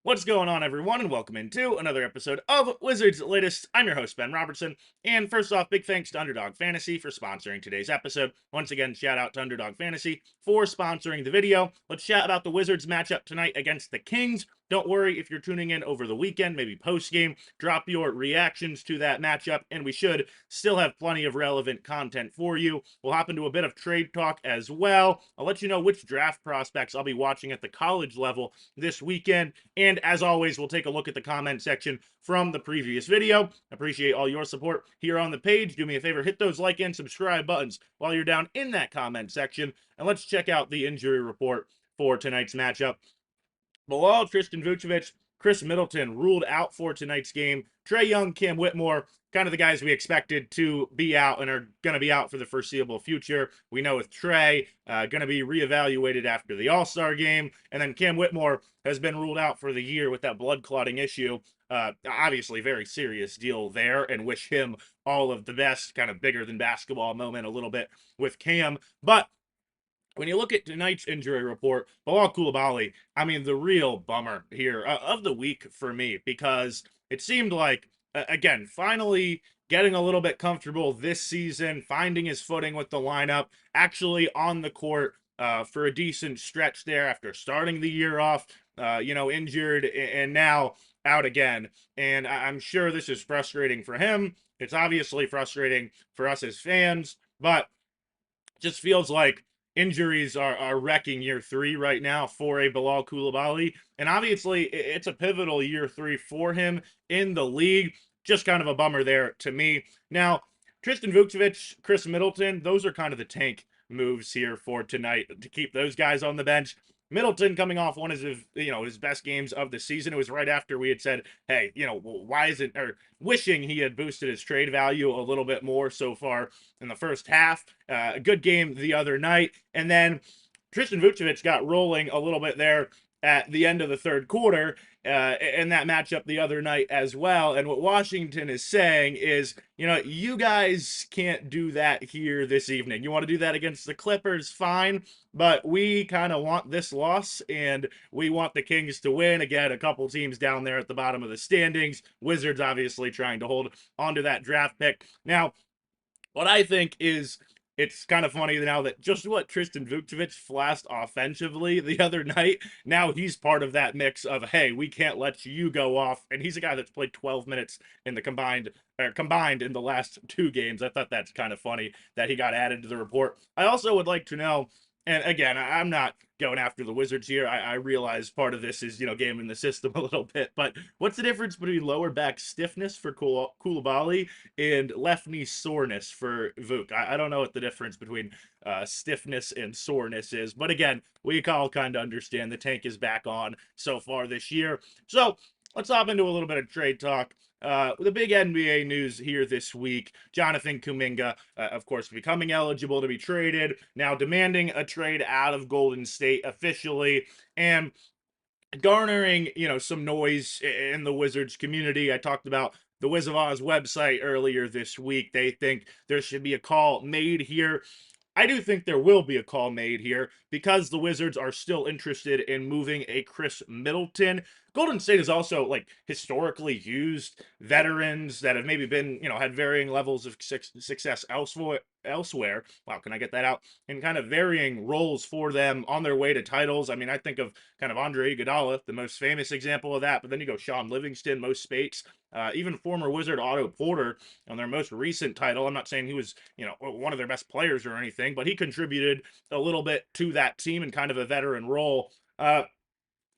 What's going on, everyone, and welcome into another episode of Wizards Latest. I'm your host, Ben Robertson, and first off, big thanks to Underdog Fantasy for sponsoring today's episode. Once again, shout out to Underdog Fantasy for sponsoring the video. Let's chat about the Wizards matchup tonight against the Kings. Don't worry if you're tuning in over the weekend, maybe post-game, drop your reactions to that matchup, and we should still have plenty of relevant content for you. We'll hop into a bit of trade talk as well. I'll let you know which draft prospects I'll be watching at the college level this weekend, and as always, we'll take a look at the comment section from the previous video. Appreciate all your support here on the page. Do me a favor, hit those like and subscribe buttons while you're down in that comment section, and let's check out the injury report for tonight's matchup. Bilal, Tristan Vucevic, Chris Middleton ruled out for tonight's game. Trae Young, Cam Whitmore, kind of the guys we expected to be out and are going to be out for the foreseeable future. We know with Trae, going to be reevaluated after the All-Star game. And then Cam Whitmore has been ruled out for the year with that blood clotting issue. Obviously, very serious deal there, and wish him all of the best. Kind of bigger than basketball moment a little bit with Cam. But when you look at tonight's injury report, Bilal Coulibaly, I mean, the real bummer here of the week for me, because it seemed like, again, finally getting a little bit comfortable this season, finding his footing with the lineup, actually on the court for a decent stretch there after starting the year off, injured, and now out again. And I'm sure this is frustrating for him. It's obviously frustrating for us as fans, but just feels like injuries are wrecking year three right now for a Bilal Coulibaly. And obviously, it's a pivotal year three for him in the league. Just kind of a bummer there to me. Now, Tristan Vucevic, Chris Middleton, those are kind of the tank moves here for tonight to keep those guys on the bench. Middleton coming off one of his best games of the season. It was right after we had said, hey, why is it, or wishing he had boosted his trade value a little bit more so far in the first half. A good game the other night. And then Tristan Vucevic got rolling a little bit there at the end of the third quarter in that matchup the other night as well. And what Washington is saying is, you guys can't do that here this evening. You want to do that against the Clippers, fine, but we kind of want this loss, and we want the Kings to win. Again, a couple teams down there at the bottom of the standings. Wizards obviously trying to hold onto that draft pick. Now, what I think is it's kind of funny now that just what Tristan Vucevic flashed offensively the other night, now he's part of that mix of, hey, we can't let you go off. And he's a guy that's played 12 minutes in the combined in the last two games. I thought that's kind of funny that he got added to the report. I also would like to know, and again, I'm not going after the Wizards here. I realize part of this is, gaming the system a little bit, but what's the difference between lower back stiffness for Coulibaly and left knee soreness for Vuk? I don't know what the difference between stiffness and soreness is, but again, we all kind of understand the tank is back on so far this year. So let's hop into a little bit of trade talk. The big NBA news here this week, Jonathan Kuminga, of course, becoming eligible to be traded, now demanding a trade out of Golden State officially, and garnering, some noise in the Wizards community. I talked about the Wiz of Oz website earlier this week. They think there should be a call made here. I do think there will be a call made here because the Wizards are still interested in moving a Chris Middleton. Golden State has also historically used veterans that have maybe been, had varying levels of success elsewhere. Wow, can I get that out? In kind of varying roles for them on their way to titles. I mean, I think of kind of Andre Iguodala, the most famous example of that, but then you go Sean Livingston, most spates, even former Wizard Otto Porter on their most recent title. I'm not saying he was, one of their best players or anything, but he contributed a little bit to that team in kind of a veteran role.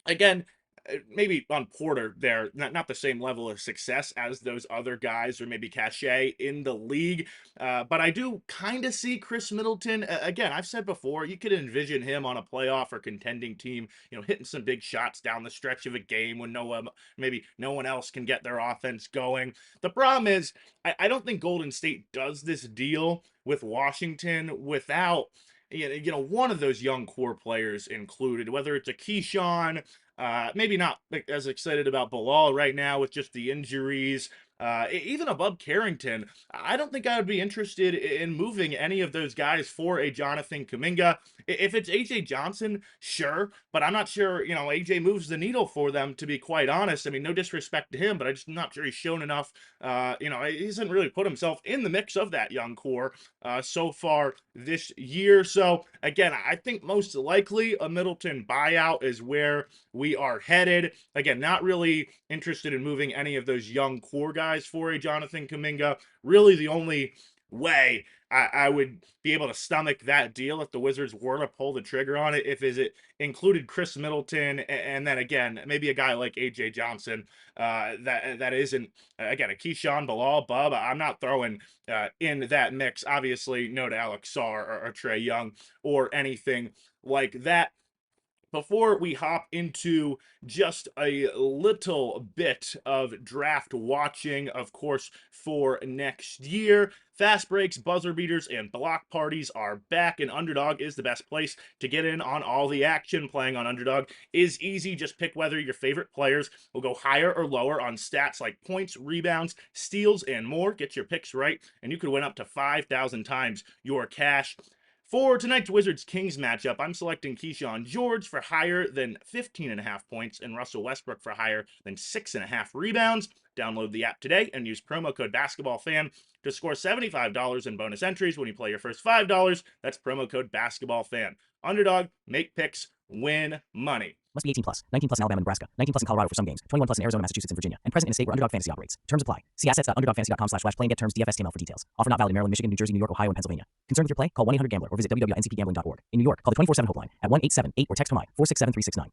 Again, maybe on Porter there, not the same level of success as those other guys or maybe cachet in the league. But I do kind of see Chris Middleton. Again, I've said before, you could envision him on a playoff or contending team, hitting some big shots down the stretch of a game when maybe no one else can get their offense going. The problem is, I don't think Golden State does this deal with Washington without one of those young core players included, whether it's a Keyshawn, maybe not as excited about Bilal right now with just the injuries. even above Carrington. I don't think I would be interested in moving any of those guys for a Jonathan Kuminga. If it's AJ Johnson, sure, but I'm not sure, AJ moves the needle for them, to be quite honest. I mean, no disrespect to him, but I'm just not sure he's shown enough. He hasn't really put himself in the mix of that young core so far this year. So, again, I think most likely a Middleton buyout is where we are headed. Again, not really interested in moving any of those young core guys for a Jonathan Kuminga. Really, the only way I would be able to stomach that deal if the Wizards were to pull the trigger on it, if it included Chris Middleton, and then again maybe a guy like AJ Johnson. That isn't, again, a Keyshawn, Bilal, Bub. I'm not throwing in that mix. Obviously, no to Alex Sarr or Trae Young or anything like that. Before we hop into just a little bit of draft watching, of course, for next year, fast breaks, buzzer beaters, and block parties are back, and Underdog is the best place to get in on all the action. Playing on Underdog is easy. Just pick whether your favorite players will go higher or lower on stats like points, rebounds, steals, and more. Get your picks right, and you could win up to 5,000 times your cash. For tonight's Wizards-Kings matchup, I'm selecting Keyshawn George for higher than 15.5 points and Russell Westbrook for higher than 6.5 rebounds. Download the app today and use promo code BasketballFan to score $75 in bonus entries when you play your first $5. That's promo code BasketballFan. Underdog, make picks, win money. Must be 18 plus. 19 plus in Alabama, Nebraska. 19 plus in Colorado for some games. 21 plus in Arizona, Massachusetts, and Virginia. And present in a state where Underdog Fantasy operates. Terms apply. See assets.underdogfantasy.com/play and get terms DFSTML for details. Offer not valid in Maryland, Michigan, New Jersey, New York, Ohio, and Pennsylvania. Concerned with your play? Call 1-800-GAMBLER or visit www.ncpgambling.org. In New York, call the 24/7 helpline at 1-878 or text HOMI 467-369.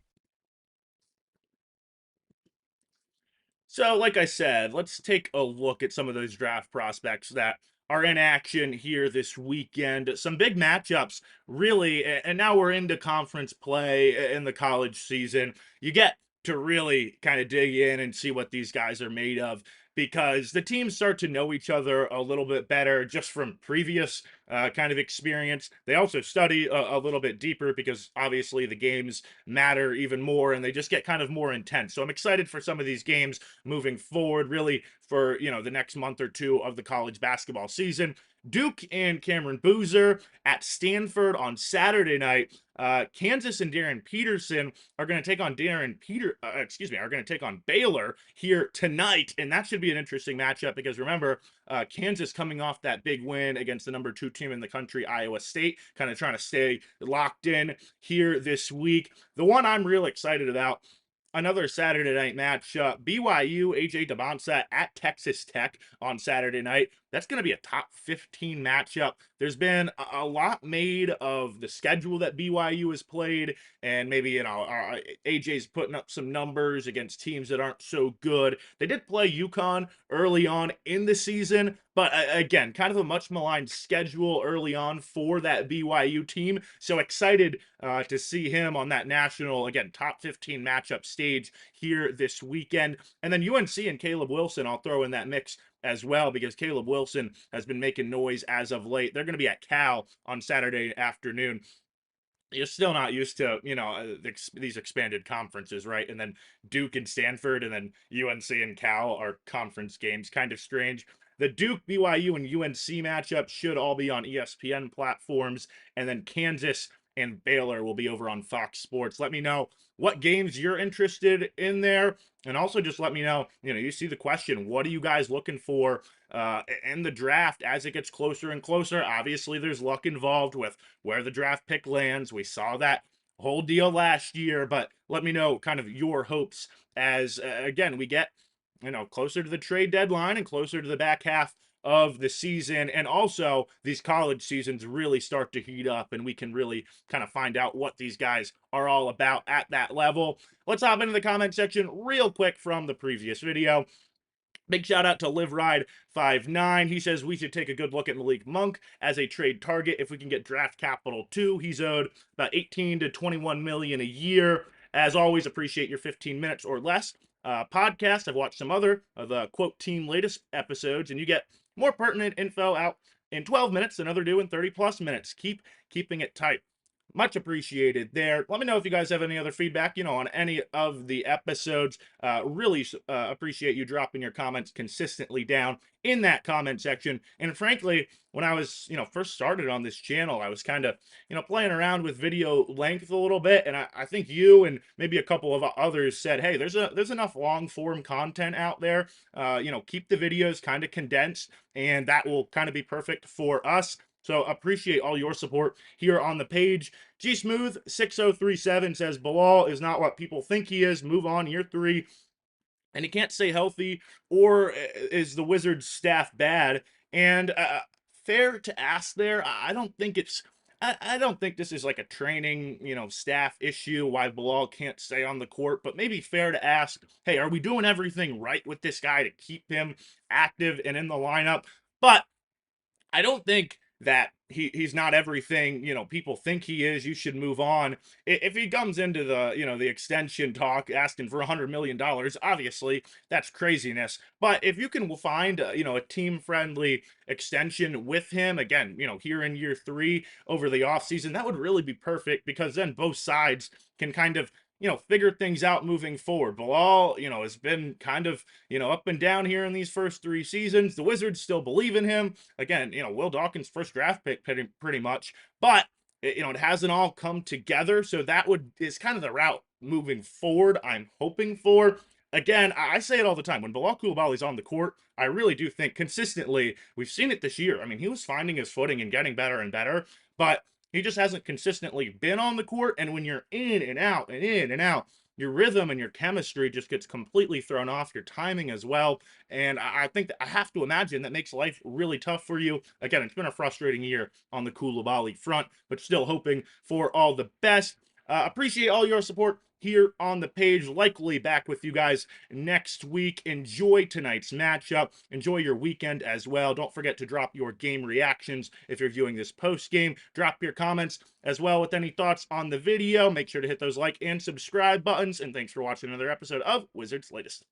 So, like I said, let's take a look at some of those draft prospects that are in action here this weekend. Some big matchups, really, and now we're into conference play in the college season. You get to really kind of dig in and see what these guys are made of because the teams start to know each other a little bit better just from previous kind of experience. They also study a little bit deeper because obviously the games matter even more and they just get kind of more intense. So I'm excited for some of these games moving forward, really for, the next month or two of the college basketball season. Duke and Cameron Boozer at Stanford on Saturday night. Kansas and Darren Peterson are going to take on are going to take on Baylor here tonight, and that should be an interesting matchup because remember, Kansas coming off that big win against the number 2 team in the country, Iowa State, kind of trying to stay locked in here this week. The one I'm real excited about, another Saturday night match, BYU, AJ Debonsa at Texas Tech on Saturday night. That's going to be a top 15 matchup. There's been a lot made of the schedule that BYU has played, and maybe, AJ's putting up some numbers against teams that aren't so good. They did play UConn early on in the season, but again, kind of a much maligned schedule early on for that BYU team. So excited to see him on that national, again, top 15 matchup stage here this weekend. And then UNC and Caleb Wilson, I'll throw in that mix as well because Caleb Wilson has been making noise as of late. They're going to be at Cal on Saturday afternoon. You're still not used to, these expanded conferences, right? And then Duke and Stanford and then UNC and Cal are conference games. Kind of strange. The Duke, BYU, and UNC matchup should all be on ESPN platforms. And then Kansas and Baylor will be over on Fox Sports. Let me know what games you're interested in there. And also just let me know, you see the question, what are you guys looking for in the draft as it gets closer and closer? Obviously, there's luck involved with where the draft pick lands. We saw that whole deal last year, but let me know kind of your hopes as, again, we get, closer to the trade deadline and closer to the back half of the season, and also these college seasons really start to heat up and we can really kind of find out what these guys are all about at that level. Let's hop into the comment section real quick from the previous video. Big shout out to LiveRide59. He says we should take a good look at Malik Monk as a trade target if we can get draft capital too. He's owed about 18 to 21 million a year. As always, appreciate your 15 minutes or less podcast. I've watched some other of the quote team latest episodes, and you get more pertinent info out in 12 minutes than other do in 30 plus minutes. Keeping it tight. Much appreciated there. Let me know if you guys have any other feedback, on any of the episodes. Really appreciate you dropping your comments consistently down in that comment section. And frankly, when I was, first started on this channel, I was kind of, playing around with video length a little bit. And I think you and maybe a couple of others said, hey, there's enough long form content out there. Keep the videos kind of condensed, and that will kind of be perfect for us. So appreciate all your support here on the page. G Smooth 6037 says Bilal is not what people think he is. Move on, year 3, and he can't stay healthy, or is the Wizards staff bad? And fair to ask there. I don't think it's. I don't think this is like a training, staff issue why Bilal can't stay on the court, but maybe fair to ask, hey, are we doing everything right with this guy to keep him active and in the lineup? But I don't think that he's not everything, people think he is. You should move on. If he comes into the, the extension talk asking for $100 million, obviously that's craziness. But if you can find a team friendly extension with him again, here in year 3 over the offseason, that would really be perfect, because then both sides can kind of figure things out moving forward. Bilal, has been kind of, up and down here in these first 3 seasons. The Wizards still believe in him. Again, Will Dawkins' first draft pick pretty much, but it hasn't all come together. So that is kind of the route moving forward I'm hoping for. Again, I say it all the time. When Bilal Coulibaly's on the court, I really do think consistently, we've seen it this year. I mean, he was finding his footing and getting better and better, but he just hasn't consistently been on the court. And when you're in and out and in and out, your rhythm and your chemistry just gets completely thrown off, your timing as well. And I think that I have to imagine that makes life really tough for you. Again, it's been a frustrating year on the Coulibaly front, but still hoping for all the best. Appreciate all your support here on the page. Likely back with you guys next week. Enjoy tonight's matchup. Enjoy your weekend as well. Don't forget to drop your game reactions if you're viewing this post game. Drop your comments as well with any thoughts on the video. Make sure to hit those like and subscribe buttons. And thanks for watching another episode of Wizards Latest.